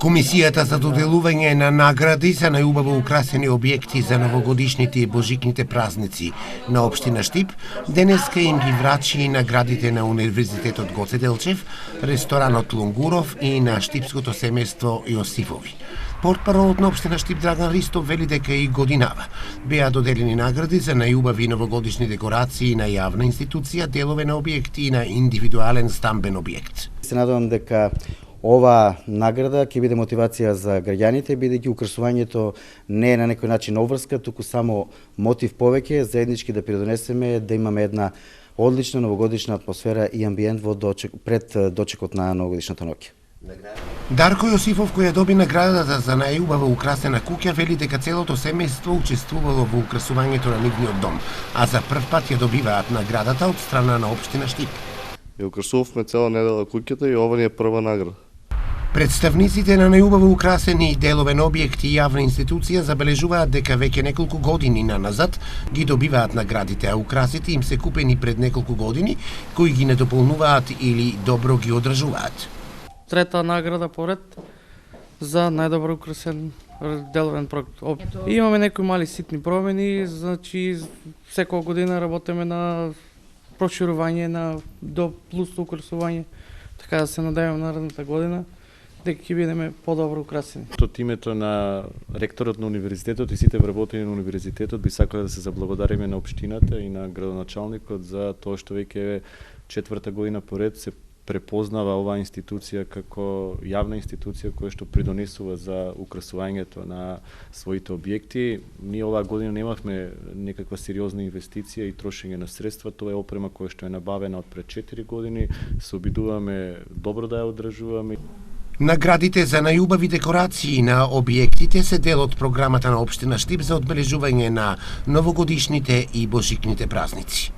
Комисијата за доделување на награди за најубаво украсени објекти за новогодишните и божикните празници на општина Штип денеска им ги врачи наградите на Универзитетот Гоце Делчев, ресторанот Лунгуров и на штипското семејство Јосифови. Портпаролот на општина Штип Драган Ристов вели дека и годинава беа доделени награди за најубави новогодишни декорации на јавна институција, делове на објекти и на индивидуален стамбен објект. Се надевам дека ова награда ќе биде мотивација за граѓаните, бидејќи украсувањето не е на некој начин обврска, туку само мотив повеќе, заеднички да придонесеме да имаме една одлична новогодишна атмосфера и амбиент пред дочекот на новогодишната ноќ. Дарко Јосифов, кој ја доби наградата за најубава украсена куќа, вели дека целото семејство учествувало во украсувањето на нивниот дом, а за прв пат ја добиваат наградата од страна на општина Штип. Ја украсувавме цела недела куќата и ова ни е прва награда. Представниците на најубаво украсени делове на објекти и јавна институција забележуваат дека веќе неколку години наназад ги добиваат наградите, а украсите им се купени пред неколку години, кои ги недополнуваат или добро ги одржуваат. Трета награда поред за најдобро украсен деловен проект. Имаме некои мали ситни промени, значи секоја година работиме на проширување на до плюс украсување, така да се надеваме наредната година дека ќе бидеме подобро украсени. Од името на ректорот на универзитетот и сите вработени на универзитетот би сакале да се заблагодариме на општината и на градоначалникот за тоа што веќе четврта година поред се препознава оваа институција како јавна институција која што придонесува за украсувањето на своите објекти. Ние оваа година немавме некаква сериозна инвестиција и трошење на средства, тоа е опрема која што е набавена од пред 4 години, се обидуваме добро да ја одржуваме. Наградите за најубави декорации на објектите се дел од програмата на општина Штип за одбележување на новогодишните и божикните празници.